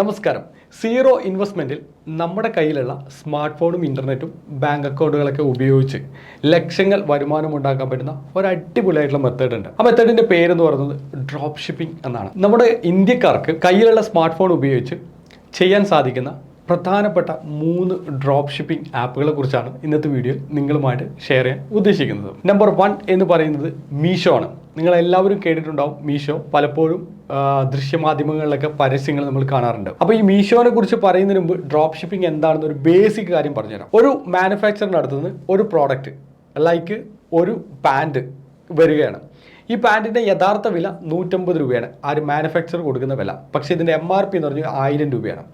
നമസ്കാരം. സീറോ ഇൻവെസ്റ്റ്മെൻറ്റിൽ നമ്മുടെ കയ്യിലുള്ള സ്മാർട്ട് ഫോണും ഇൻ്റർനെറ്റും ബാങ്ക് അക്കൗണ്ടുകളൊക്കെ ഉപയോഗിച്ച് ലക്ഷങ്ങൾ വരുമാനം ഉണ്ടാക്കാൻ പറ്റുന്ന ഒരു അടിപൊളിയായിട്ടുള്ള മെത്തേഡ് ഉണ്ട്. ആ മെത്തേഡിൻ്റെ പേരെന്ന് പറയുന്നത് ഡ്രോപ്പ് ഷിപ്പിംഗ് എന്നാണ്. നമ്മുടെ ഇന്ത്യക്കാർക്ക് കയ്യിലുള്ള സ്മാർട്ട് ഫോൺ ഉപയോഗിച്ച് ചെയ്യാൻ സാധിക്കുന്ന പ്രധാനപ്പെട്ട 3 ഡ്രോപ്പ് ഷിപ്പിംഗ് ആപ്പുകളെ കുറിച്ചാണ് ഇന്നത്തെ വീഡിയോയിൽ നിങ്ങളുമായിട്ട് ഷെയർ ചെയ്യാൻ ഉദ്ദേശിക്കുന്നത്. നമ്പർ 1 എന്ന് പറയുന്നത് മീഷോ ആണ്. നിങ്ങളെല്ലാവരും കേട്ടിട്ടുണ്ടാവും മീഷോ. പലപ്പോഴും ദൃശ്യമാധ്യമങ്ങളിലൊക്കെ പരസ്യങ്ങൾ നമ്മൾ കാണാറുണ്ട്. അപ്പോൾ ഈ മീഷോനെ കുറിച്ച് പറയുന്നതിന് മുമ്പ് ഡ്രോപ്പ് ഷിപ്പിംഗ് എന്താണെന്ന് ഒരു ബേസിക് കാര്യം പറഞ്ഞുതരാം. ഒരു മാനുഫാക്ചറിൻ്റെ അടുത്ത് നിന്ന് ഒരു പ്രോഡക്റ്റ് ലൈക്ക് ഒരു പാൻറ് വരികയാണ്. ഈ പാൻറ്റിൻ്റെ യഥാർത്ഥ വില 150 രൂപയാണ്, ആ ഒരു മാനുഫാക്ചർ കൊടുക്കുന്ന വില. പക്ഷേ ഇതിൻ്റെ MRP എന്ന് പറഞ്ഞാൽ 1000 രൂപയാണ്.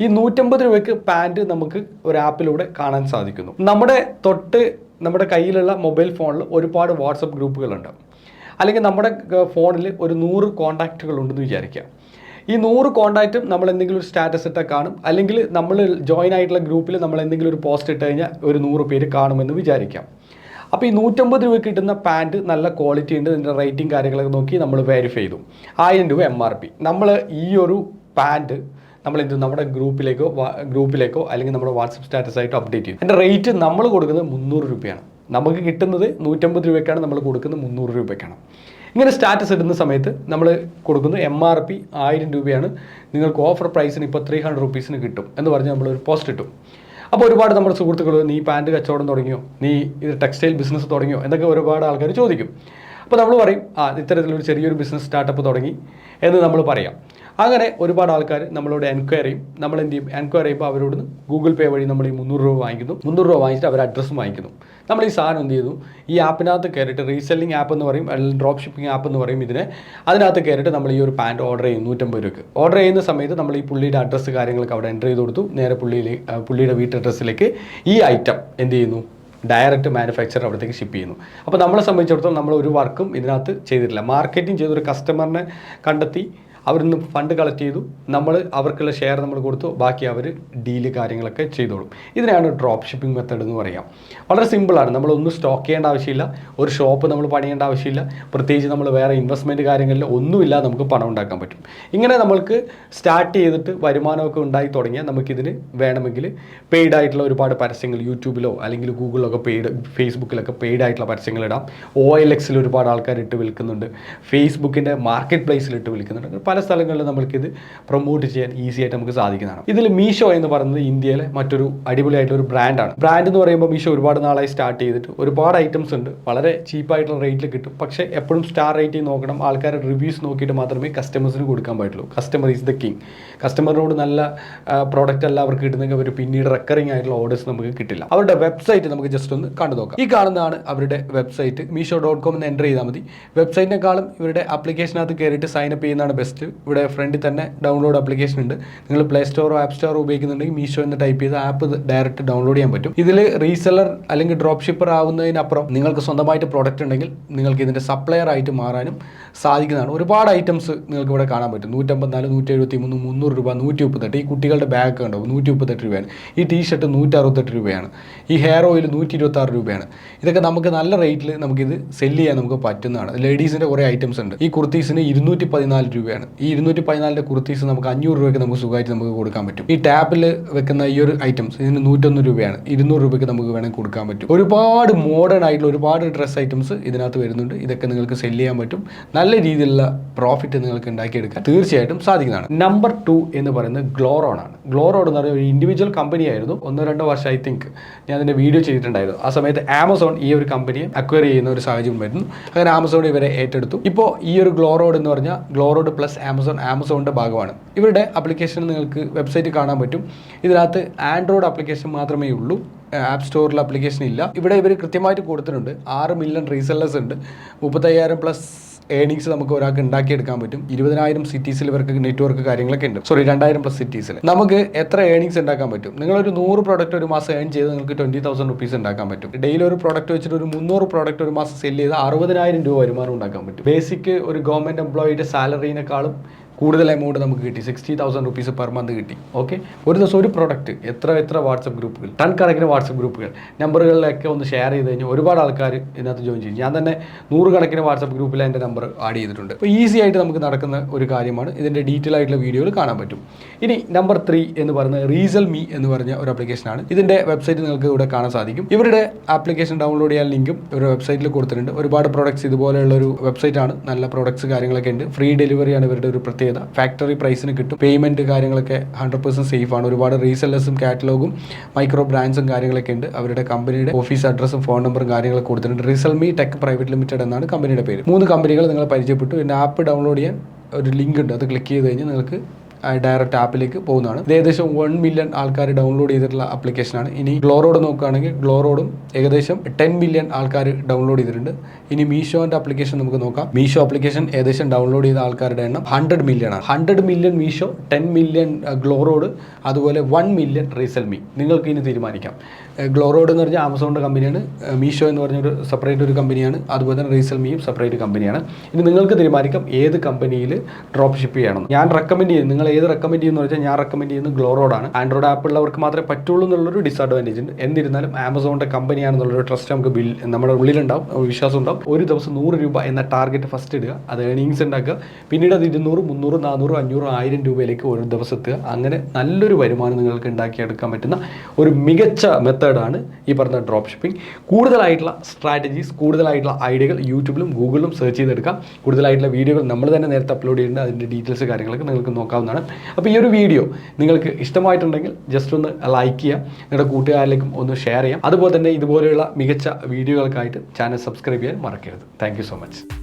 ഈ 150 രൂപയ്ക്ക് പാൻറ് നമുക്ക് ഒരു ആപ്പിലൂടെ കാണാൻ സാധിക്കുന്നു. നമ്മുടെ കയ്യിലുള്ള മൊബൈൽ ഫോണിൽ ഒരുപാട് വാട്സപ്പ് ഗ്രൂപ്പുകളുണ്ട്. അല്ലെങ്കിൽ നമ്മുടെ ഫോണിൽ ഒരു 100 കോൺടാക്റ്റുകൾ ഉണ്ടെന്ന് വിചാരിക്കുക. ഈ 100 കോൺടാക്റ്റും നമ്മൾ എന്തെങ്കിലും ഒരു സ്റ്റാറ്റസ് ഇട്ടാൽ കാണും, അല്ലെങ്കിൽ നമ്മൾ ജോയിൻ ആയിട്ടുള്ള ഗ്രൂപ്പിൽ നമ്മൾ എന്തെങ്കിലും ഒരു പോസ്റ്റ് ഇട്ട് കഴിഞ്ഞാൽ ഒരു 100 പേര് കാണുമെന്ന് വിചാരിക്കാം. അപ്പോൾ ഈ 150 രൂപ കിട്ടുന്ന പാൻറ് നല്ല ക്വാളിറ്റി ഉണ്ട്, ഇതിൻ്റെ റേറ്റിംഗ് കാര്യങ്ങളൊക്കെ നോക്കി നമ്മൾ വെരിഫൈ ചെയ്തു. 1000 രൂപ MRP. നമ്മൾ ഈ ഒരു പാൻറ് നമ്മുടെ ഗ്രൂപ്പിലേക്കോ അല്ലെങ്കിൽ നമ്മുടെ വാട്സപ്പ് സ്റ്റാറ്റസ് ആയിട്ട് അപ്ഡേറ്റ് ചെയ്യും. എൻ്റെ റേറ്റ് നമ്മൾ കൊടുക്കുന്നത് 300 രൂപയാണ്. നമുക്ക് കിട്ടുന്നത് 150 രൂപയ്ക്കാണ്, നമ്മൾ കൊടുക്കുന്നത് 300 രൂപയ്ക്കാണ്. ഇങ്ങനെ സ്റ്റാറ്റസ് ഇടുന്ന സമയത്ത് നമ്മൾ കൊടുക്കുന്നത് MRP 1000 രൂപയാണ്. നിങ്ങൾക്ക് ഓഫർ പ്രൈസിന് ഇപ്പോൾ 300 റുപ്പീസിന് കിട്ടും എന്ന് പറഞ്ഞ് നമ്മളൊരു പോസ്റ്റ് ഇട്ടു. അപ്പോൾ ഒരുപാട് നമ്മുടെ സുഹൃത്തുക്കൾ, നീ പാൻറ് കച്ചവടം തുടങ്ങിയോ, നീ ഇത് ടെക്സ്റ്റൈൽ ബിസിനസ് തുടങ്ങിയോ എന്നൊക്കെ ഒരുപാട് ആൾക്കാർ ചോദിക്കും. അപ്പോൾ നമ്മൾ പറയും ഇത്തരത്തിലൊരു ചെറിയൊരു ബിസിനസ് സ്റ്റാർട്ടപ്പ് തുടങ്ങി എന്ന് നമ്മൾ പറയാം. അങ്ങനെ ഒരുപാട് ആൾക്കാർ നമ്മളോട് എൻക്വയറി ചെയ്യും. നമ്മൾ എന്ത് ചെയ്യും? എൻക്വയറി ചെയ്യുമ്പോൾ അവരോട് ഗൂഗിൾ പേ വഴി നമ്മൾ ഈ 300 രൂപ വാങ്ങിക്കുന്നു. 300 രൂപ വാങ്ങിച്ചിട്ട് അവർ അഡ്രസ്സും വാങ്ങിക്കുന്നു. നമ്മൾ ഈ സാധനം എന്ത് ചെയ്തു? ഈ ആപ്പിനകത്ത് കയറിയിട്ട് റീസെല്ലിംഗ് ആപ്പ് എന്ന് പറയും, അല്ലെങ്കിൽ ഡ്രോപ്പ് ഷിപ്പിംഗ് ആപ്പ് എന്ന് പറയും ഇതിനെ. അതിനകത്ത് കയറിയിട്ട് നമ്മൾ ഈ ഒരു പാൻറ് ഓർഡർ ചെയ്യും 150 രൂപയ്ക്ക്. ഓർഡർ ചെയ്യുന്ന സമയത്ത് നമ്മൾ ഈ പുള്ളിയുടെ അഡ്രസ്സ് കാര്യങ്ങളൊക്കെ അവിടെ എൻ്റർ ചെയ്ത് കൊടുത്തു. നേരെ പുള്ളിയുടെ വീട്ട് അഡ്രസ്സിലേക്ക് ഈ ഐറ്റം എന്ത് ചെയ്യുന്നു? ഡയറക്റ്റ് മാനുഫാക്ചർ അവിടത്തേക്ക് ഷിപ്പ് ചെയ്യുന്നു. അപ്പോൾ നമ്മളെ സംബന്ധിച്ചിടത്തോളം നമ്മൾ ഒരു വർക്കും ഇതിനകത്ത് ചെയ്തിട്ടില്ല. മാർക്കറ്റിംഗ് ചെയ്തൊരു കസ്റ്റമറിനെ കണ്ടെത്തി അവരിൽ നിന്ന് ഫണ്ട് കളക്ട് ചെയ്തു, നമ്മൾ അവർക്കുള്ള ഷെയർ നമ്മൾ കൊടുത്തു, ബാക്കി അവർ ഡീല് കാര്യങ്ങളൊക്കെ ചെയ്തോളും. ഇതിനാണ് ഡ്രോപ്പ് ഷിപ്പിംഗ് മെത്തേഡ് എന്ന് പറയാം. വളരെ സിമ്പിളാണ്. നമ്മളൊന്നും സ്റ്റോക്ക് ചെയ്യേണ്ട ആവശ്യമില്ല, ഒരു ഷോപ്പ് നമ്മൾ പണിയേണ്ട ആവശ്യമില്ല, പ്രത്യേകിച്ച് നമ്മൾ വേറെ ഇൻവെസ്റ്റ്മെൻറ്റ് കാര്യങ്ങളിൽ ഒന്നുമില്ലാതെ നമുക്ക് പണം ഉണ്ടാക്കാൻ പറ്റും. ഇങ്ങനെ നമ്മൾക്ക് സ്റ്റാർട്ട് ചെയ്തിട്ട് വരുമാനമൊക്കെ ഉണ്ടായി തുടങ്ങിയാൽ നമുക്കിതിന് വേണമെങ്കിൽ പെയ്ഡ് ആയിട്ടുള്ള ഒരുപാട് പരസ്യങ്ങൾ യൂട്യൂബിലോ അല്ലെങ്കിൽ ഗൂഗിളിലൊക്കെ ഫേസ്ബുക്കിലൊക്കെ പെയ്ഡ് ആയിട്ടുള്ള പരസ്യങ്ങൾ ഇടാം. OLX ഒരുപാട് ആൾക്കാർ ഇട്ട് വിൽക്കുന്നുണ്ട്, ഫേസ്ബുക്കിൻ്റെ മാർക്കറ്റ് പ്ലേസിൽ ഇട്ട് വിൽക്കുന്നുണ്ട്. പല സ്ഥലങ്ങളിലും നമുക്കിത് പ്രൊമോട്ട് ചെയ്യാൻ ഈസി ആയിട്ട് നമുക്ക് സാധിക്കുന്നതാണ്. ഇതിൽ മീഷോ എന്ന് പറയുന്നത് ഇന്ത്യയിലെ മറ്റൊരു അടിപൊളിയായിട്ടുള്ള ഒരു ബ്രാൻഡാണ്. ബ്രാൻഡ് എന്ന് പറയുമ്പോൾ മീഷോ ഒരുപാട് നാളായി സ്റ്റാർട്ട് ചെയ്തിട്ട് ഒരുപാട് ഐറ്റംസ് ഉണ്ട്, വളരെ ചീപ്പായിട്ടുള്ള റേറ്റിൽ കിട്ടും. പക്ഷേ എപ്പോഴും സ്റ്റാർ റേറ്റിംഗ് നോക്കണം, ആൾക്കാരുടെ റിവ്യൂസ് നോക്കിയിട്ട് മാത്രമേ കസ്റ്റമേഴ്സിന് കൊടുക്കാൻ പറ്റുള്ളൂ. Customer is the king. കസ്റ്റമറിനോട് നല്ല പ്രോഡക്റ്റ് അല്ല അവർക്ക് കിട്ടുന്നെങ്കിൽ അവർ പിന്നീട് റെക്കറിംഗ് ആയിട്ടുള്ള ഓർഡേഴ്സ് നമുക്ക് കിട്ടില്ല. അവരുടെ വെബ്സൈറ്റ് നമുക്ക് ജസ്റ്റ് ഒന്ന് കണ്ടു നോക്കാം. ഈ കാണുന്നതാണ് അവരുടെ വെബ്സൈറ്റ്. Meesho.com എന്ന് എൻ്റർ ചെയ്താൽ മതി. വെബ്സൈറ്റിനേക്കാളും ഇവരുടെ ആപ്ലിക്കേഷനകത്ത് കയറിയിട്ട് സൈനപ്പ് ചെയ്യുന്നതാണ് ബെസ്റ്റ്. ഇവിടെ ഫ്രണ്ടിൽ തന്നെ ഡൗൺലോഡ് ആപ്ലിക്കേഷൻ ഉണ്ട്. നിങ്ങൾ പ്ലേ സ്റ്റോറോ ആപ്പ് സ്റ്റോറോ ഉപയോഗിക്കുന്നുണ്ടെങ്കിൽ മീഷോ എന്ന് ടൈപ്പ് ചെയ്ത് ആപ്പ് ഡയറക്റ്റ് ഡൗൺലോഡ് ചെയ്യാൻ പറ്റും. ഇതിൽ റീസെല്ലർ അല്ലെങ്കിൽ ഡ്രോപ്പ് ഷിപ്പർ ആവുന്നതിനപ്പുറം നിങ്ങൾക്ക് സ്വന്തമായിട്ട് പ്രോഡക്റ്റ് ഉണ്ടെങ്കിൽ നിങ്ങൾക്ക് ഇതിൻ്റെ സപ്ലയർ ആയിട്ട് മാറാനും സാധിക്കുന്നതാണ്. ഒരുപാട് ഐറ്റംസ് നിങ്ങൾക്ക് ഇവിടെ കാണാൻ പറ്റും. 154, 173, 300 രൂപ, 138. ഈ കുട്ടികളുടെ ബാഗ് ഉണ്ടാവും 138 രൂപയാണ്. ഈ ടീഷർട്ട് 168 രൂപയാണ്. ഈ ഹെയർ ഓയിൽ 126 രൂപയാണ്. ഇതൊക്കെ നമുക്ക് നല്ല റേറ്റിൽ നമുക്കിത് സെല്ല് ചെയ്യാൻ നമുക്ക് പറ്റുന്നതാണ്. ലേഡീസിൻ്റെ കുറേ ഐറ്റംസ് ഉണ്ട്. ഈ കുർത്തീസിന് 214 രൂപയാണ്. ഈ 214 കുർത്തീസ് നമുക്ക് 500 രൂപയ്ക്ക് നമുക്ക് സുഖമായിട്ട് നമുക്ക് കൊടുക്കാൻ പറ്റും. ഈ ടാപ്പിൽ വെക്കുന്ന ഈ ഒരു ഐറ്റംസ് ഇതിന് 101 രൂപയാണ്. 200 രൂപയ്ക്ക് നമുക്ക് വേണമെങ്കിൽ കൊടുക്കാൻ പറ്റും. ഒരുപാട് മോഡേൺ ആയിട്ടുള്ള ഒരുപാട് ഡ്രസ് ഐറ്റംസ് ഇതിനകത്ത് വരുന്നുണ്ട്. ഇതൊക്കെ നിങ്ങൾക്ക് സെല്ല് ചെയ്യാൻ പറ്റും. നല്ല രീതിയിലുള്ള പ്രോഫിറ്റ് നിങ്ങൾക്ക് ഉണ്ടാക്കിയെടുക്കാൻ തീർച്ചയായിട്ടും സാധിക്കുന്നതാണ്. നമ്പർ 2 എന്ന് പറയുന്നത് ഗ്ലോറോൺ ആണ്. ഗ്ലോറോൺ എന്ന് പറയുന്ന ഒരു ഇൻഡിവിജ്വൽ കമ്പനി ആയിരുന്നു. 1-2 വർഷം ഐ തിങ്ക് ഞാൻ അതിൻ്റെ വീഡിയോ ചെയ്തിട്ടുണ്ടായിരുന്നു. ആ സമയത്ത് ആമസോൺ ഈ ഒരു കമ്പനിയെ അക്വയർ ചെയ്യുന്ന ഒരു സാഹചര്യം വരുന്നു. അങ്ങനെ ആമസോൺ ഇവരെ ഏറ്റെടുത്തു. ഇപ്പോൾ ഈ ഒരു ഗ്ലോറോഡ് എന്ന് പറഞ്ഞാൽ ഗ്ലോറോഡ് പ്ലസ് ആമസോണിൻ്റെ ഭാഗമാണ്. ഇവരുടെ ആപ്ലിക്കേഷൻ നിങ്ങൾക്ക് വെബ്സൈറ്റ് കാണാൻ പറ്റും. ഇതിനകത്ത് ആൻഡ്രോയിഡ് ആപ്ലിക്കേഷൻ മാത്രമേ ഉള്ളൂ, ആപ്പ് സ്റ്റോറിൽ ആപ്ലിക്കേഷൻ ഇല്ല. ഇവിടെ ഇവർ കൃത്യമായിട്ട് കൊടുത്തിട്ടുണ്ട്. 6 മില്യൺ റീസെല്ലേഴ്സ് ഉണ്ട്. 35,000+ ഏണിങ്സ് നമുക്ക് ഒരാൾക്ക് ഉണ്ടാക്കിയെടുക്കാൻ പറ്റും. 20,000 സിറ്റീസിൽ ഇവർക്ക് നെറ്റ്വർക്ക് കാര്യങ്ങളൊക്കെ ഉണ്ട്. 2,000+ സിറ്റീസിൽ നമുക്ക് എത്ര ഏണിങ്സ് ഉണ്ടാക്കാൻ പറ്റും? നിങ്ങളൊരു 100 പ്രോഡക്റ്റ് ഒരു മാസം ഏൺ ചെയ്ത് നിങ്ങൾക്ക് 20,000 റുപ്പീസ് ഉണ്ടാക്കാൻ പറ്റും. ഡെയിലി ഒരു പ്രോഡക്റ്റ് വെച്ചിട്ട് ഒരു 300 പ്രോഡക്റ്റ് ഒരു മാസം സെല് ചെയ്ത് 60,000 രൂപ വരുമാനം ഉണ്ടാക്കാൻ പറ്റും. ബേസിക് ഒരു ഗവൺമെൻറ് എംപ്ലോയിയുടെ സാലറിനേക്കാളും കൂടുതൽ എമൗണ്ട് നമുക്ക് കിട്ടി, 60,000 റുപ്പീസ് പെർ മന്ത് കിട്ടി. ഓക്കെ, ഒരു ദിവസം ഒരു പ്രൊഡക്റ്റ് എത്ര വാട്സപ്പ് ഗ്രൂപ്പുകൾ, ടൺ കണക്കിന് വാട്സപ്പ് ഗ്രൂപ്പുകൾ, നമ്പറുകളിലൊക്കെ ഒന്ന് ഷെയർ ചെയ്ത് കഴിഞ്ഞാൽ ഒരുപാട് ആൾക്കാർ ഇതിനകത്ത് ജോയിൻ ചെയ്യും. ഞാൻ തന്നെ 100 കണക്കിന് വാട്സപ്പ് ഗ്രൂപ്പിൽ എൻ്റെ നമ്പർ ആഡ് ചെയ്തിട്ടുണ്ട്. അപ്പോൾ ഈസി ആയിട്ട് നമുക്ക് നടക്കുന്ന ഒരു കാര്യമാണ്. ഇതിൻ്റെ ഡീറ്റെയിൽ ആയിട്ടുള്ള വീഡിയോകൾ കാണാൻ പറ്റും. ഇനി നമ്പർ 3 എന്ന് പറയുന്നത് റീസൽ മീ എന്ന് പറഞ്ഞ ഒരു ആപ്ലിക്കേഷനാണ്. ഇതിൻ്റെ വെബ്സൈറ്റ് നിങ്ങൾക്ക് ഇവിടെ കാണാൻ സാധിക്കും. ഇവരുടെ ആപ്ലിക്കേഷൻ ഡൗൺലോഡ് ചെയ്യാൻ ലിങ്കും ഇവരുടെ വെബ്സൈറ്റിൽ കൊടുത്തിട്ടുണ്ട്. ഒരുപാട് പ്രോഡക്ട്സ് ഇതുപോലെയുള്ള ഒരു വെബ്സൈറ്റ് ആണ്. നല്ല പ്രോഡക്ട്സ് കാര്യങ്ങളൊക്കെ ഉണ്ട്. ഫ്രീ ഡെലിവറിയാണ് ഇവരുടെ ഒരു പ്രത്യേകത. ഫാക്ടറി പ്രൈസിന് കിട്ടും. പേയ്മെൻറ്റ് കാര്യങ്ങളൊക്കെ 100% സേഫ് ആണ്. ഒരുപാട് റീസെല്ലേഴ്സും കാറ്റലോഗും മൈക്രോ ബ്രാൻഡ്സും കാര്യങ്ങളൊക്കെ ഉണ്ട്. അവരുടെ കമ്പനിയുടെ ഓഫീസ് അഡ്രസ്സും ഫോൺ നമ്പറും കാര്യങ്ങളൊക്കെ കൊടുത്തിട്ടുണ്ട്. Risal me tech private limited എന്നാണ് കമ്പനിയുടെ പേര്. 3 കമ്പനികൾ നിങ്ങളെ പരിചയപ്പെട്ടു. പിന്നെ ആപ്പ് ഡൗൺലോഡ് ചെയ്യാൻ ഒരു ലിങ്ക് ഉണ്ട്. അത് ക്ലിക്ക് ചെയ്ത് കഴിഞ്ഞാൽ നിങ്ങൾക്ക് ഡയറക്റ്റ് ആപ്പിലേക്ക് പോകുന്നതാണ്. ഇത് ഏകദേശം 1 മില്യൺ ആൾക്കാർ ഡൗൺലോഡ് ചെയ്തിട്ടുള്ള ആപ്ലിക്കേഷനാണ്. ഇനി ഗ്ലോറോഡ് നോക്കുകയാണെങ്കിൽ ഗ്ലോറോഡും ഏകദേശം 10 മില്യൺ ആൾക്കാർ ഡൗൺലോഡ് ചെയ്തിട്ടുണ്ട്. ഇനി മീഷോൻ്റെ ആപ്ലിക്കേഷൻ നമുക്ക് നോക്കാം. മീഷോ ആപ്ലിക്കേഷൻ ഏകദേശം ഡൗൺലോഡ് ചെയ്ത ആൾക്കാരുടെ എണ്ണം 100 മില്യൺ ആണ്. 100 മില്യൺ മീഷോ, 10 മില്യൺ ഗ്ലോറോഡ്, അതുപോലെ 1 മില്യൺ റീസെൽ മീ. നിങ്ങൾക്ക് ഇനി തീരുമാനിക്കാം. ഗ്ലോറോഡ് എന്ന് പറഞ്ഞാൽ ആമസോണിൻ്റെ കമ്പനിയാണ്. മീഷോ എന്ന് പറഞ്ഞൊരു സെപ്പറേറ്റ് ഒരു കമ്പനിയാണ്. അതുപോലെ തന്നെ റീസെൽ മീയും സെപ്പറേറ്റ് കമ്പനിയാണ്. ഇനി നിങ്ങൾക്ക് തീരുമാനിക്കാം ഏത് കമ്പനിയിൽ ഡ്രോപ്പ് ഷിപ്പ് ചെയ്യണം. ഞാൻ റെക്കമെൻഡ് ചെയ്യുന്നത്, നിങ്ങൾ ഏത് റെക്കമെൻഡ് ചെയ്യുമെന്ന് വെച്ചാൽ ഞാൻ റെക്കമെൻഡ് ചെയ്യുന്നത് ഗ്ലോറോഡാണ്. ആൻഡ്രോയിഡ് ആപ്പ് ഉള്ളവർക്ക് മാത്രമേ പറ്റുള്ളൂ എന്നുള്ളൊരു ഡിസഡ്വാൻറ്റേജ് ഉണ്ട്. എന്നിരുന്നാലും ആമസോണിൻ്റെ കമ്പനിയാണെന്നുള്ളൊരു ട്രസ്റ്റ് നമുക്ക് നമ്മുടെ ഉള്ളിലുണ്ടാവും, വിശ്വാസം ഉണ്ടാവും. ഒരു ദിവസം 100 രൂപ എന്ന ടാർഗറ്റ് ഫസ്റ്റ് ഇടുക, അത് ഏർണിങ്സ് ഉണ്ടാക്കുക. പിന്നീട് അത് 200, 300, 400, 500, 1000 രൂപയിലേക്ക് ഒരു ദിവസം എത്തുക. അങ്ങനെ നല്ലൊരു വരുമാനം നിങ്ങൾക്ക് ഉണ്ടാക്കിയെടുക്കാൻ പറ്റുന്ന ഒരു മികച്ച മെത്തേഡാണ് ഈ പറഞ്ഞ ഡ്രോപ്പ് ഷിപ്പിംഗ്. കൂടുതലായിട്ടുള്ള സ്ട്രാറ്റജീസ്, കൂടുതലായിട്ടുള്ള ഐഡിയകൾ യൂട്യൂബിലും ഗൂഗിളിലും സെർച്ച് ചെയ്തെടുക്കാം. കൂടുതലായിട്ടുള്ള വീഡിയോകൾ നമ്മൾ തന്നെ നേരത്തെ അപ്ലോഡ് ചെയ്യുന്നുണ്ട്. അതിൻ്റെ ഡീറ്റെയിൽസ് കാര്യങ്ങളൊക്കെ നിങ്ങൾക്ക് നോക്കാവുന്നതാണ്. അപ്പോൾ ഈ ഒരു വീഡിയോ നിങ്ങൾക്ക് ഇഷ്ടമായിട്ടുണ്ടെങ്കിൽ ജസ്റ്റ് ഒന്ന് ലൈക്ക് ചെയ്യാം, നിങ്ങളുടെ കൂട്ടുകാരിലേക്കും ഒന്ന് ഷെയർ ചെയ്യാം. അതുപോലെ തന്നെ ഇതുപോലെയുള്ള മികച്ച വീഡിയോകൾക്കായിട്ട് ചാനൽ സബ്സ്ക്രൈബ് ചെയ്യാൻ മറക്കരുത്. Thank you so much.